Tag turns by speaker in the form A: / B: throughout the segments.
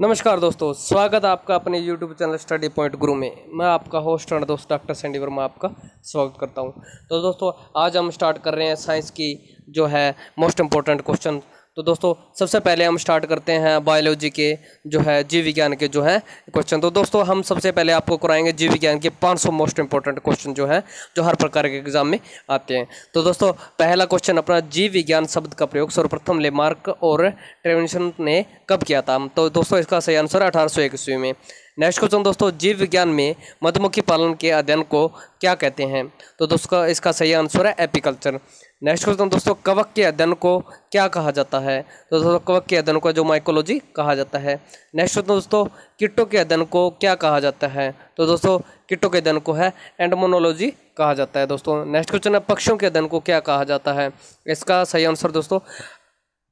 A: नमस्कार दोस्तों, स्वागत है आपका अपने YouTube चैनल स्टडी पॉइंट गुरु में। मैं आपका होस्ट और दोस्त डॉक्टर सैंडी वर्मा आपका स्वागत करता हूं। तो दोस्तों आज हम स्टार्ट कर रहे हैं साइंस की जो है मोस्ट इम्पोर्टेंट क्वेश्चन। तो दोस्तों सबसे पहले हम स्टार्ट करते हैं बायोलॉजी के जो है जीव विज्ञान के जो है क्वेश्चन। तो दोस्तों हम सबसे पहले आपको कराएंगे जीव विज्ञान के 500 मोस्ट इंपॉर्टेंट क्वेश्चन जो है जो हर प्रकार के एग्जाम में आते हैं। तो दोस्तों पहला क्वेश्चन अपना, जीव विज्ञान शब्द का प्रयोग सर्वप्रथम लेमार्क और ट्रेविसन ने कब किया था? तो दोस्तों इसका सही आंसर 1801 ईस्वी में। नेक्स्ट क्वेश्चन दोस्तों, जीव विज्ञान में मधुमक्खी पालन के अध्ययन को क्या कहते हैं? तो दोस्तों इसका सही आंसर है एपीकल्चर। नेक्स्ट क्वेश्चन दोस्तों, कवक के अध्ययन को क्या कहा जाता है? तो दोस्तों कवक के अध्ययन को जो माइकोलॉजी कहा जाता है। नेक्स्ट क्वेश्चन दोस्तों, कीटों के अध्ययन को क्या कहा जाता है? तो दोस्तों कीटों के अध्ययन को है एंडोमोनोलॉजी कहा जाता है दोस्तों। नेक्स्ट क्वेश्चन है, पक्षियों के अध्ययन को क्या कहा जाता है? इसका सही आंसर दोस्तों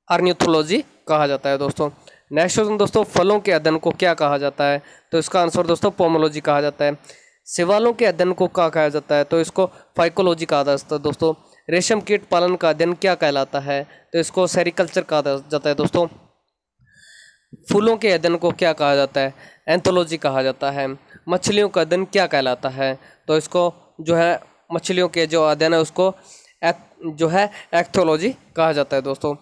A: ऑर्निथोलॉजी कहा जाता है दोस्तों। नेक्स्ट क्वेश्चन दोस्तों, फलों के अध्ययन को क्या कहा जाता है? तो इसका आंसर दोस्तों पोमोलॉजी कहा जाता है। शैवालों के अध्ययन को क्या कहा जाता है? तो इसको फाइकोलॉजी कहा जाता है दोस्तों। रेशम कीट पालन का अध्ययन क्या कहलाता है? तो इसको सेरिकल्चर कहा जाता है दोस्तों। फूलों के अध्ययन को क्या कहा जाता है? एंथोलॉजी कहा जाता है। मछलियों का अध्ययन क्या कहलाता है? तो इसको जो है मछलियों के जो अध्ययन है उसको जो है एक्थोलॉजी कहा जाता है दोस्तों।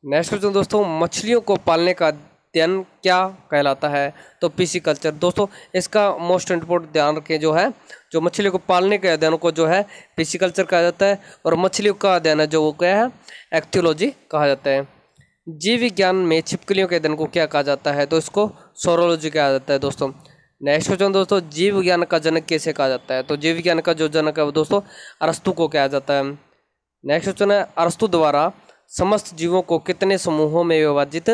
A: नेक्स्ट क्वेश्चन दोस्तों, मछलियों को पालने का अध्ययन क्या कहलाता है? तो पिसिकल्चर दोस्तों। इसका मोस्ट इम्पोर्टेंट ध्यान रखें, जो है जो मछलियों को पालने के अध्ययन को जो है पिसिकल्चर कहा जाता है, और मछलियों का अध्ययन है जो वो क्या है एक्थियोलॉजी कहा जाता है। जीव विज्ञान में छिपकलियों के अध्ययन को क्या कहा जाता है? तो इसको सोरोलॉजी कहा जाता है दोस्तों। नेक्स्ट क्वेश्चन दोस्तों, जीव विज्ञान का जनक कैसे कहा जाता है? तो जीव विज्ञान का जो जनक है वो दोस्तों अरस्तु को कहा जाता है। नेक्स्ट क्वेश्चन है, अरस्तु द्वारा समस्त जीवों को कितने समूहों में विभाजित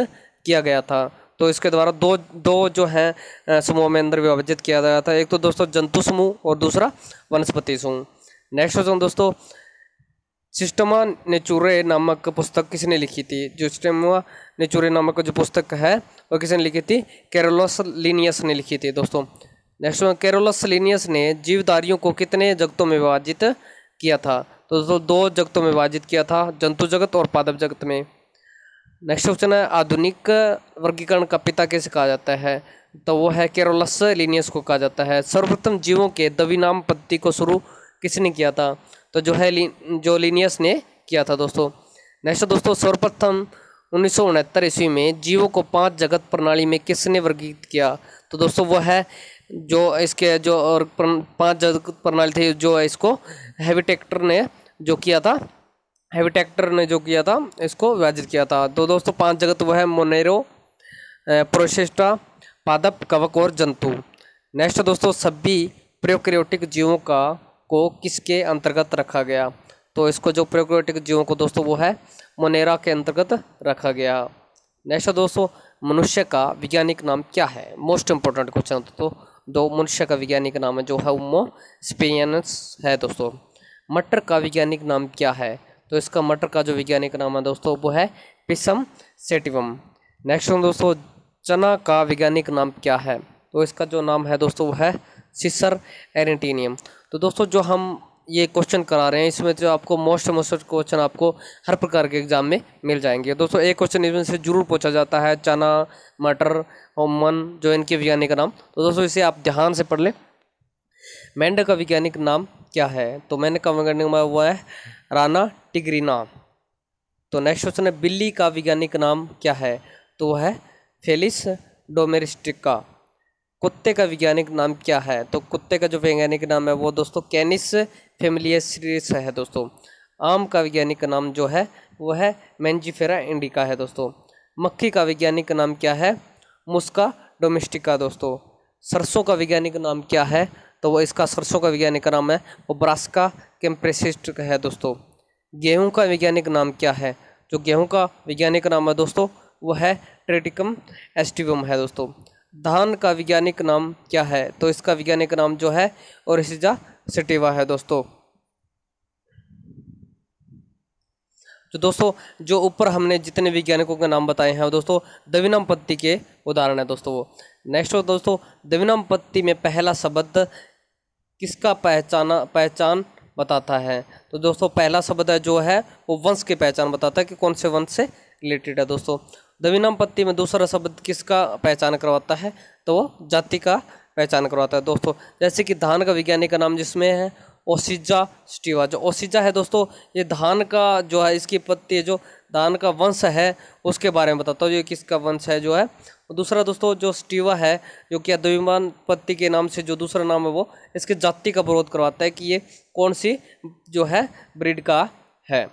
A: किया गया था? तो इसके द्वारा दो जो है समूह में अंदर विभाजित किया गया था। एक तो दोस्तों जंतु समूह और दूसरा वनस्पति समूह। नेक्स्ट क्वेश्चन दोस्तों, सिस्टमा नेचुरे नामक पुस्तक किसने लिखी थी? जो सिस्टमा नेचुरे नामक जो पुस्तक है वो किसने लिखी थी? कैरोलस लिनियस ने लिखी थी दोस्तों। नेक्स्ट कैरोलस लिनियस ने जीवधारियों को कितने जगतों में विभाजित किया था? तो दोस्तों 2 जगतों में विभाजित किया था, जंतु जगत और पादप जगत में। नेक्स्ट क्वेश्चन है, आधुनिक वर्गीकरण का पिता कैसे कहा जाता है? तो वो है कैरोलस लिनियस को कहा जाता है। सर्वप्रथम जीवों के द्विनाम पद्धति को शुरू किसने किया था? तो जो है जो लिनियस ने किया था दोस्तों। नेक्स्ट दोस्तों, सर्वप्रथम 1969 ईस्वी में जीवों को 5 जगत प्रणाली में किसने वर्गीकृत किया? तो दोस्तों वो है जो इसके जो और 5 जगत प्रणाली थी जो इसको हैबिटेक्टर ने जो किया था, इसको विभाजित किया था। तो दोस्तों 5 जगत वो है मोनेरो, प्रोसेस्टा, पादप, कवक और जंतु। नेक्स्ट दोस्तों, सभी प्रोकैरियोटिक जीवों को किसके अंतर्गत रखा गया? तो इसको जो प्रोकैरियोटिक जीवों को दोस्तों वो है मोनेरा के अंतर्गत रखा गया। नेक्स्ट दोस्तों, मनुष्य का वैज्ञानिक नाम क्या है? Most important question. तो दो मनुष्य का वैज्ञानिक नाम है जो है होमो सेपियंस है दोस्तों। मटर का वैज्ञानिक नाम क्या है? तो इसका मटर का जो वैज्ञानिक नाम है दोस्तों वो है पिसम सेटिवम। नेक्स्ट दोस्तों, चना का वैज्ञानिक नाम क्या है? तो इसका जो नाम है दोस्तों वो है सिसर एरेंटिनियम। तो दोस्तों जो हम ये क्वेश्चन करा रहे हैं इसमें जो आपको मोस्ट क्वेश्चन आपको हर प्रकार के एग्जाम में मिल जाएंगे दोस्तों। एक क्वेश्चन इसमें से जरूर पूछा जाता है, चना, मटर, होमन जो इनके वैज्ञानिक नाम। तो दोस्तों इसे आप ध्यान से पढ़ लें। मेंढक का वैज्ञानिक नाम क्या है? तो मेंढक का वैज्ञानिक नाम हुआ है राना टिग्रिना। तो नेक्स्ट क्वेश्चन है, बिल्ली का वैज्ञानिक नाम क्या है? तो वह है फेलिस डोमेस्टिका। कुत्ते का वैज्ञानिक नाम क्या है? तो कुत्ते का जो वैज्ञानिक नाम है वो दोस्तों कैनिस फेमिलियरिस है दोस्तों। आम का वैज्ञानिक नाम जो है वो है मैंजीफेरा इंडिका है दोस्तों। मक्खी का वैज्ञानिक नाम क्या है? मुस्का डोमेस्टिका दोस्तों। सरसों का वैज्ञानिक नाम क्या है? तो वो इसका सरसों का वैज्ञानिक नाम है वो ब्रासिका कैम्प्रेसिस्ट है दोस्तों। गेहूं का वैज्ञानिक नाम क्या है? जो गेहूं का वैज्ञानिक नाम है दोस्तों वो है ट्रेटिकम एस्टिवम है दोस्तों। धान का वैज्ञानिक नाम क्या है? तो इसका वैज्ञानिक नाम जो है ओरिसिजा सेटिवा है दोस्तों। तो दोस्तों जो ऊपर हमने जितने वैज्ञानिकों के नाम बताए हैं दोस्तों द्विनाम पद्धति के उदाहरण है दोस्तों वो। नेक्स्ट दोस्तों, द्विनाम पद्धति में पहला शब्द किसका पहचान बताता है? तो दोस्तों पहला शब्द है जो है वो वंश की पहचान बताता है कि कौन से वंश से रिलेटेड है दोस्तों। द्विनाम पत्ती में दूसरा शब्द किसका पहचान करवाता है, तो वो जाति का पहचान करवाता है दोस्तों। जैसे कि धान का वैज्ञानिक का नाम जिसमें है ओसिजा स्टीवा। जो ओसिजा है दोस्तों, ये धान का जो है इसकी पत्ती जो धान का वंश है उसके बारे में बताता हूँ, ये किसका वंश है जो है। दूसरा दोस्तों जो स्टीवा है, जो कि द्विमान पत्ती के नाम से जो दूसरा नाम है वो इसके जाति का विरोध करवाता है कि ये कौन सी जो है ब्रीड का है।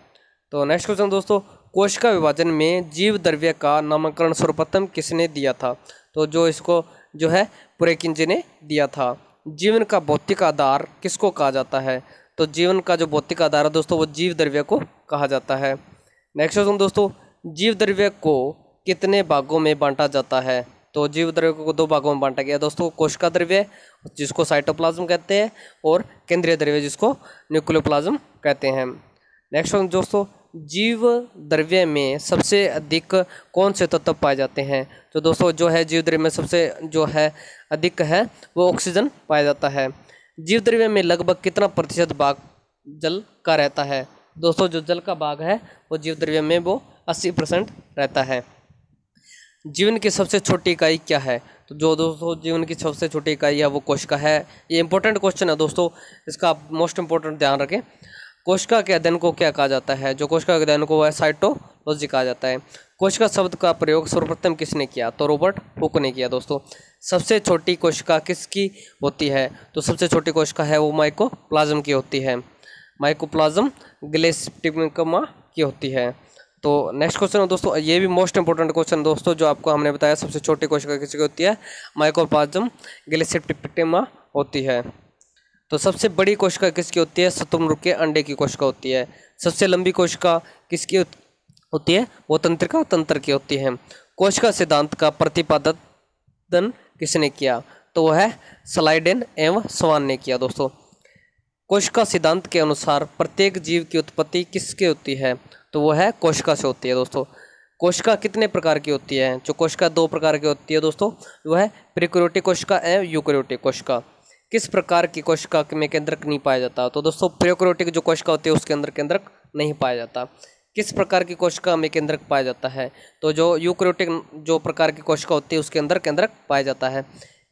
A: तो नेक्स्ट क्वेश्चन दोस्तों, कोशिका विभाजन में जीव द्रव्य का नामकरण सर्वप्रथम किसने दिया था, तो जो इसको जो है पुरेकिंजी ने दिया था। जीवन का भौतिक आधार किसको कहा जाता है, तो जीवन का जो भौतिक आधार है दोस्तों वो जीव द्रव्य को कहा जाता है। नेक्स्ट क्वेश्चन दोस्तों, जीव द्रव्य को कितने भागों में बांटा जाता है, तो जीव द्रव्य को 2 भागों में बांटा गया दोस्तों, कोशिका द्रव्य जिसको साइटोप्लाज्म कहते हैं और केंद्रीय द्रव्य जिसको न्यूक्लियोप्लाज्म कहते हैं। नेक्स्ट क्वेश्चन दोस्तों, जीव द्रव्य में सबसे अधिक कौन से तत्व पाए जाते हैं, तो दोस्तों जो है जीव द्रव्य में सबसे जो है अधिक है वो ऑक्सीजन पाया जाता है। जीव द्रव्य में लगभग कितना प्रतिशत भाग जल का रहता है, दोस्तों जो जल का भाग है वो जीव द्रव्य में वो 80% रहता है। जीवन की सबसे छोटी इकाई क्या है, तो जो दोस्तों जीवन की सबसे छोटी इकाई है वो कोशिका है। ये इंपॉर्टेंट क्वेश्चन है दोस्तों, इसका आप मोस्ट इंपॉर्टेंट ध्यान रखें। कोशिका के अध्ययन को क्या कहा जाता है, जो कोशिका के अध्ययन को वह साइटोलॉजी कहा जाता है। कोशिका शब्द का प्रयोग सर्वप्रथम किसने किया, तो रॉबर्ट हुक ने किया दोस्तों। सबसे छोटी कोशिका किसकी होती है, तो सबसे छोटी कोशिका है वो माइकोप्लाज्म की होती है, माइकोप्लाज्म ग्लेस्टिग्मा की होती है। तो नेक्स्ट क्वेश्चन है दोस्तों, ये भी मोस्ट इंपॉर्टेंट क्वेश्चन दोस्तों, जो आपको हमने बताया सबसे छोटी कोशिका किसकी होती है, माइकोप्लाज्म ग्लेस्टिग्मा होती है। तो सबसे बड़ी कोशिका किसकी होती है, शुतुरमुर्ग के अंडे की कोशिका होती है। सबसे लंबी कोशिका किसकी होती है, वो तंत्रिका तंत्र की होती है। कोशिका सिद्धांत का प्रतिपादन किसने किया, तो वह है स्लाइडेन एवं स्वान ने किया दोस्तों। कोशिका सिद्धांत के अनुसार प्रत्येक जीव की उत्पत्ति किसके होती है, तो वो है कोशिका से होती है दोस्तों। कोशिका कितने प्रकार की होती है, जो कोशिका 2 प्रकार की होती है दोस्तों, वह है प्रोकैरियोटिक कोशिका एवं यूकैरियोटिक कोशिका। किस प्रकार की कोशिका में केंद्रक नहीं पाया जाता, तो दोस्तों प्रोकैरियोटिक जो कोशिका होती है उसके अंदर केंद्रक नहीं पाया जाता। किस प्रकार की कोशिका में केंद्रक पाया जाता है, तो जो यूकैरियोटिक जो प्रकार की कोशिका होती है उसके अंदर केंद्रक पाया जाता है।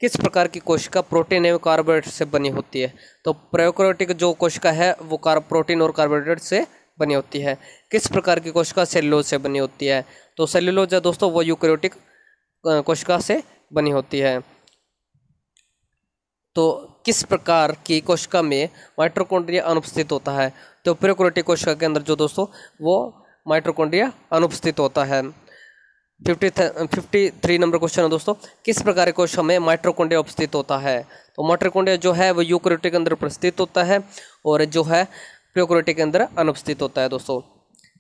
A: किस प्रकार की कोशिका प्रोटीन एवं कार्बोहाइड्रेट से बनी होती है, तो प्रोकैरियोटिक जो कोशिका है वो प्रोटीन और कार्बोहाइड्रेट से बनी होती है। किस प्रकार की कोशिका सेल्यूलोज से बनी होती है, तो सेल्यूलोज है दोस्तों वो यूकैरियोटिक कोशिका से बनी होती है। तो किस प्रकार की कोशिका में माइटोकॉन्ड्रिया अनुपस्थित होता है, तो प्रोकैरियोटिक कोशिका के अंदर जो दोस्तों वो माइटोकॉन्ड्रिया अनुपस्थित होता है। 53 नंबर क्वेश्चन है दोस्तों, किस प्रकार की कोशिका में माइटोकॉन्ड्रिया उपस्थित होता है, तो माइटोकॉन्ड्रिया जो है वो यूकैरियोटिक के अंदर उपस्थित होता है और जो है प्रोकैरियोटिक के अंदर अनुपस्थित होता है दोस्तों।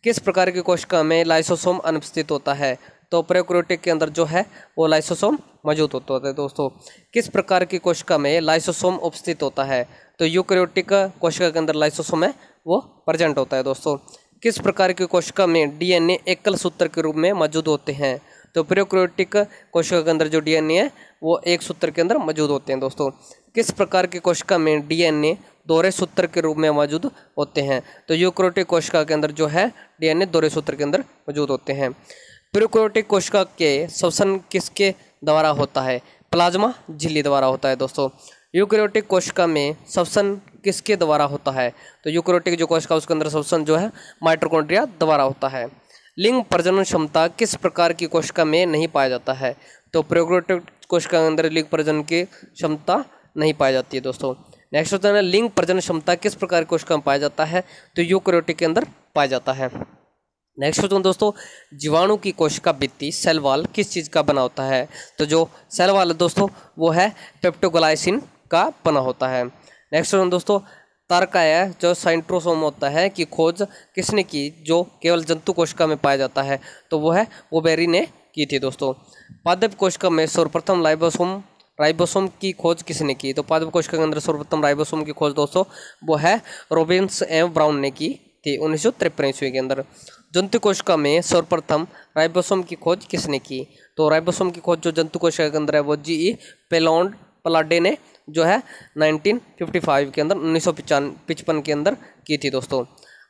A: किस प्रकार की कोशिका में लाइसोसोम अनुपस्थित होता है, तो प्रोकैरियोटिक के अंदर जो है वो लाइसोसोम मौजूद होता है दोस्तों। किस प्रकार की कोशिका में लाइसोसोम उपस्थित होता है, तो यूकैरियोटिक कोशिका के अंदर लाइसोसोम है वो प्रेजेंट होता है दोस्तों। किस प्रकार की कोशिका में डीएनए एकल सूत्र के रूप में मौजूद होते हैं, तो प्रोकैरियोटिक कोशिका के अंदर जो डीएनए है वो एक सूत्र के अंदर मौजूद होते हैं दोस्तों। किस प्रकार की कोशिका में डीएनए दोहरे सूत्र के रूप में मौजूद होते हैं, तो यूकैरियोटिक कोशिका के अंदर जो है डीएनए दोहरे सूत्र के अंदर मौजूद होते हैं। प्रोकैरियोटिक कोशिका के श्वसन किसके द्वारा होता है, प्लाज्मा झिल्ली द्वारा होता है दोस्तों। यूकैरियोटिक कोशिका में श्वसन किसके द्वारा होता है, तो यूकैरियोटिक जो कोशिका उसके अंदर श्वसन जो है माइटोकॉन्ड्रिया द्वारा होता है। लिंग प्रजनन क्षमता किस प्रकार की कोशिका में नहीं पाया जाता है, तो प्रोकैरियोटिक कोशिका के अंदर लिंग प्रजनन की क्षमता नहीं पाई जाती है दोस्तों। नेक्स्ट होता है लिंग प्रजनन क्षमता किस प्रकार की कोशिका में पाया जाता है, तो यूकैरियोटिक के अंदर पाया जाता है। नेक्स्ट क्वेश्चन दोस्तों, जीवाणु की कोशिका भित्ति सेल वॉल किस चीज़ का बना होता है, तो जो सेल वॉल है दोस्तों वो है पेप्टोग्लाइसिन का बना होता है। नेक्स्ट क्वेश्चन दोस्तों, तारकाया जो साइटोसोम होता है की खोज किसने की, जो केवल जंतु कोशिका में पाया जाता है, तो वो है वोबेरी ने की थी दोस्तों। पादप कोशिका में सर्वप्रथम राइबोसोम की खोज किसने की, तो पादप कोशिका के अंदर सर्वप्रथम राइबोसोम की खोज दोस्तों वो है रॉबिन्स एवं ब्राउन ने की थी 1953 ईस्वी के अंदर। जंतु कोशिका में सर्वप्रथम राइबोसोम की खोज किसने की, तो राइबोसोम की खोज जो जंतु कोशिका के अंदर है वो जी.ई. पलाडे ने जो है 1955 के अंदर 1955 के अंदर की थी दोस्तों।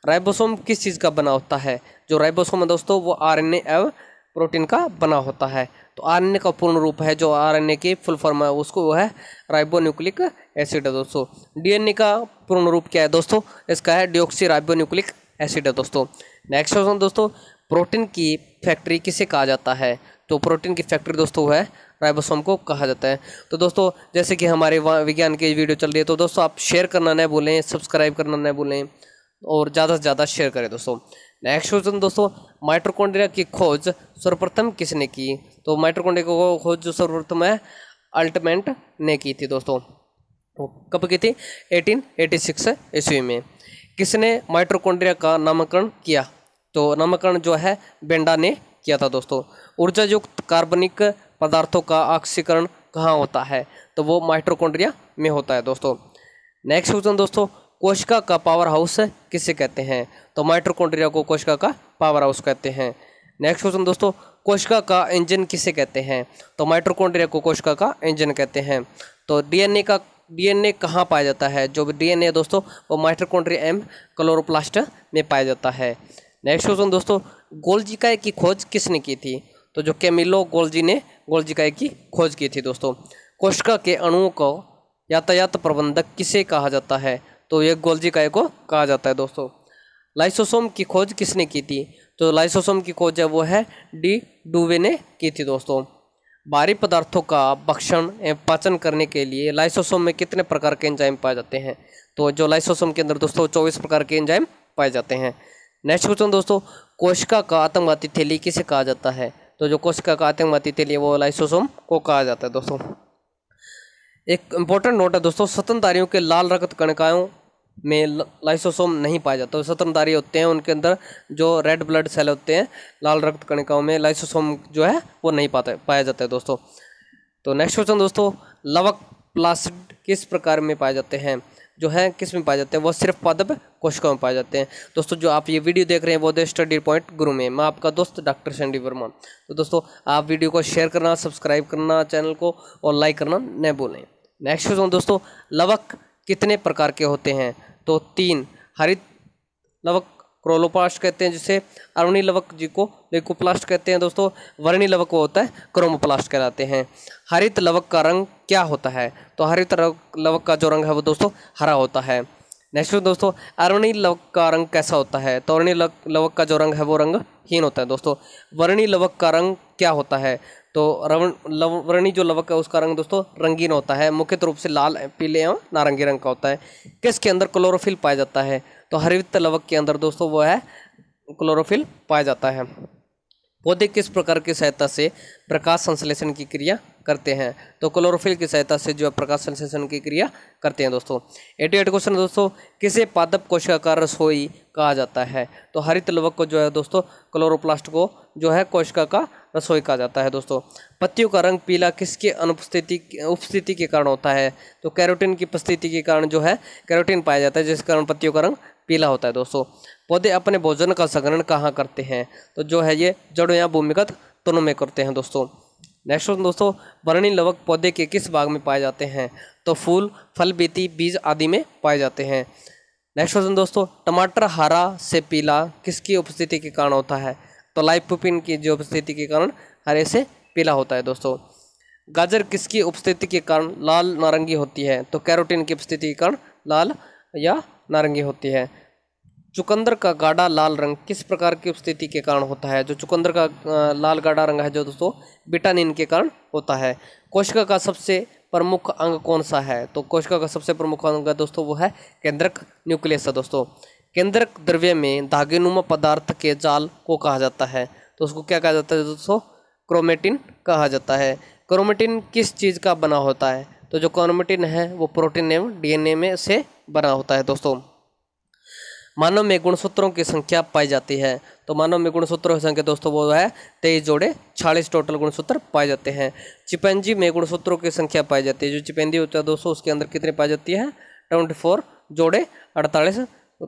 A: राइबोसोम किस चीज़ का बना होता है, जो राइबोसोम है दोस्तों वो आरएनए एवं प्रोटीन का बना होता है। तो आरएनए का पूर्ण रूप है, जो आरएनए की फुल फॉर्म है उसको वो है राइबोन्यूक्लिक एसिड है दोस्तों। डीएनए का पूर्ण रूप क्या है दोस्तों, इसका है डिऑक्सी राइबोन्यूक्लिक एसिड है दोस्तों। नेक्स्ट क्वेश्चन दोस्तों, प्रोटीन की फैक्ट्री किसे कहा जाता है? तो प्रोटीन की फैक्ट्री दोस्तों वो है राइबोसोम को कहा जाता है। तो दोस्तों जैसे कि हमारे विज्ञान की वीडियो चल रही है, तो दोस्तों आप शेयर करना न भूलें, सब्सक्राइब करना न भूलें और ज़्यादा से ज़्यादा शेयर करें दोस्तों। नेक्स्ट क्वेश्चन दोस्तों, माइटोकॉन्ड्रिया की खोज सर्वप्रथम किसने की? तो माइटोकॉन्ड्रिया की खोज जो सर्वप्रथम है अल्टमेंट ने की थी दोस्तों। कब की थी? 1886 ईस्वी में। किसने माइटोकॉन्ड्रिया का नामकरण किया? तो नामकरण जो है बेंडा ने किया था दोस्तों। ऊर्जा युक्त कार्बनिक पदार्थों का ऑक्सीकरण कहाँ होता है? तो वो माइटोकॉन्ड्रिया में होता है दोस्तों। नेक्स्ट क्वेश्चन दोस्तों, कोशिका का पावर हाउस किसे कहते हैं? तो माइटोकॉन्ड्रिया को कोशिका का पावर हाउस कहते हैं। नेक्स्ट क्वेश्चन दोस्तों, कोशिका का इंजन किसे कहते हैं? तो माइटोकॉन्ड्रिया को कोशिका का इंजन कहते हैं। तो डीएनए कहाँ पाया जाता है? जो डीएनए दोस्तों वो माइटोकॉन्ड्रिया एवं क्लोरोप्लास्ट में पाया जाता है। नेक्स्ट क्वेश्चन दोस्तों, गोल्जी इकाई की खोज किसने की थी? तो जो कैमिलो गोल्जी ने गोल्जी इकाई की खोज की थी दोस्तों। कोशिका के अणुओं को यातायात प्रबंधक किसे कहा जाता है? तो ये गोल्जी इकाई को कहा जाता है दोस्तों। लाइसोसोम की खोज किसने की थी? तो लाइसोसोम की खोज है वो है डी डुवे ने की थी दोस्तों। भारी पदार्थों का भक्षण एवं पाचन करने के लिए लाइसोसोम में कितने प्रकार के एंजाइम पाए जाते हैं? तो जो लाइसोसोम के अंदर दोस्तों 24 प्रकार के एंजाइम पाए जाते हैं। नेक्स्ट क्वेश्चन दोस्तों, कोशिका का आतंकवादी थैली किसे कहा जाता है? तो जो कोशिका का आतंकवादी थैली है वो लाइसोसोम को कहा जाता है दोस्तों। एक इंपॉर्टेंट नोट है दोस्तों, स्तनधारियों के लाल रक्त कणिकाओं में लाइसोसोम नहीं पाया जाता। तो स्तनधारी होते हैं उनके अंदर जो रेड ब्लड सेल होते हैं लाल रक्त कणिकाओं में लाइसोसोम जो है वो नहीं पाया जाता है दोस्तों। तो नेक्स्ट क्वेश्चन दोस्तों, लवक प्लास्टिड किस प्रकार में पाए जाते हैं? जो है किस में पाए जाते हैं? वो सिर्फ पादप कोशिकाओं में पाए जाते हैं दोस्तों। जो आप ये वीडियो देख रहे हैं वो स्टडी पॉइंट गुरु में, मैं आपका दोस्त डॉक्टर सैंडी वर्मा। तो दोस्तों आप वीडियो को शेयर करना, सब्सक्राइब करना चैनल को और लाइक करना न भूलें। नेक्स्ट क्वेश्चन दोस्तों, लवक कितने प्रकार के होते हैं? तो 3। हरित लवक क्रोलोप्लास्ट कहते हैं जिसे, अरुणी लवक जी को लेकोप्लास्ट कहते हैं दोस्तों, वर्णी लवक वो होता है क्रोमोप्लास्ट कहलाते हैं। हरित लवक का रंग क्या होता है? तो हरित लवक का जो रंग है वो दोस्तों हरा होता है। नेक्स्ट दोस्तों, अरुणी लवक का रंग कैसा होता है? तो अरुणी लवक का जो रंग है वो रंगहीन होता है दोस्तों। वर्णी लवक का रंग क्या होता है? तो वर्णी जो लवक है उसका रंग दोस्तों रंगीन होता है, मुख्यतः रूप से लाल, पीले एवं नारंगी रंग का होता है। किसके अंदर क्लोरोफिल पाया जाता है? तो हरित लवक के अंदर दोस्तों वो है क्लोरोफिल पाया जाता है। पौधे किस प्रकार की सहायता से प्रकाश संश्लेषण की क्रिया करते हैं? तो क्लोरोफिल की सहायता से जो है प्रकाश संश्लेषण की क्रिया करते हैं दोस्तों। 88 क्वेश्चन दोस्तों, किसे पादप कोशिका का रसोई कहा जाता है? तो हरित लवक को जो है दोस्तों क्लोरोप्लास्ट को जो है कोशिका का रसोई कहा जाता है दोस्तों। पत्तियों का रंग पीला किसके उपस्थिति के कारण होता है? तो कैरोटीन की उपस्थिति के कारण जो है कैरोटीन पाया जाता है, जिस कारण पत्तियों का रंग पीला होता है दोस्तों। पौधे अपने भोजन का संग्रहण कहाँ करते हैं? तो जो है ये जड़ों या भूमिगत तनों में करते हैं दोस्तों। नेक्स्ट दोस्तों, वर्णी लवक पौधे के किस भाग में पाए जाते हैं? तो फूल, फल, बीती, बीज आदि में पाए जाते हैं। नेक्स्ट क्वेश्चन दोस्तों, टमाटर हरा से पीला किसकी उपस्थिति के कारण होता है? तो लाइकोपीन की जो उपस्थिति के कारण हरे से पीला होता है दोस्तों। गाजर किसकी उपस्थिति के कारण लाल नारंगी होती है? तो कैरोटीन की उपस्थिति के कारण लाल या नारंगी होती है। चुकंदर का गाढ़ा लाल रंग किस प्रकार की उपस्थिति के कारण होता है? जो चुकंदर का लाल गाढ़ा रंग है जो दोस्तों विटामिन के कारण होता है। कोशिका का सबसे प्रमुख अंग कौन सा है? तो कोशिका का सबसे प्रमुख अंग है दोस्तों वो है केंद्रक न्यूक्लियस है दोस्तों। केंद्रक द्रव्य में धागेनुमा पदार्थ के जाल को कहा जाता है, तो उसको क्या कहा जाता है दोस्तों? क्रोमेटिन कहा जाता है। क्रोमेटिन किस चीज़ का बना होता है? तो जो क्रोमेटिन है वो प्रोटीन एवं डीएनए में से बना होता है दोस्तों। मानव में गुणसूत्रों की संख्या पाई जाती है, तो मानव में गुणसूत्रों की संख्या दोस्तों वो है 23 जोड़े, 46 टोटल गुणसूत्र पाए जाते हैं। चिंपैंजी में गुणसूत्रों की संख्या पाई जाती है, जो चिंपैंजी होता है दोस्तों उसके अंदर कितने पाई जाती है? 24 जोड़े, 48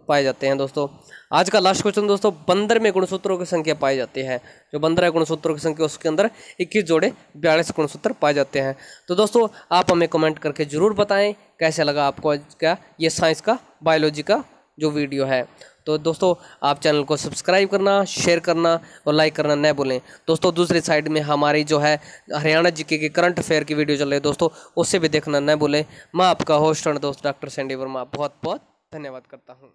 A: पाए जाते हैं दोस्तों। आज का लास्ट क्वेश्चन दोस्तों, बंदर में गुणसूत्रों की संख्या पाई जाती है, जो बंदर है गुणसूत्रों की संख्या उसके अंदर 21 जोड़े 42 गुणसूत्र पाए जाते हैं। तो दोस्तों आप हमें कमेंट करके जरूर बताएं कैसे लगा आपको आज का ये साइंस का बायोलॉजी का जो वीडियो है। तो दोस्तों आप चैनल को सब्सक्राइब करना, शेयर करना और लाइक करना न भूलें। दोस्तों दूसरी साइड में हमारी जो है हरियाणा जीके के करंट अफेयर की वीडियो चल रही है दोस्तों, उससे भी देखना न भूलें। मैं आपका होस्ट और दोस्त डॉक्टर सैंडी वर्मा बहुत बहुत धन्यवाद करता हूँ।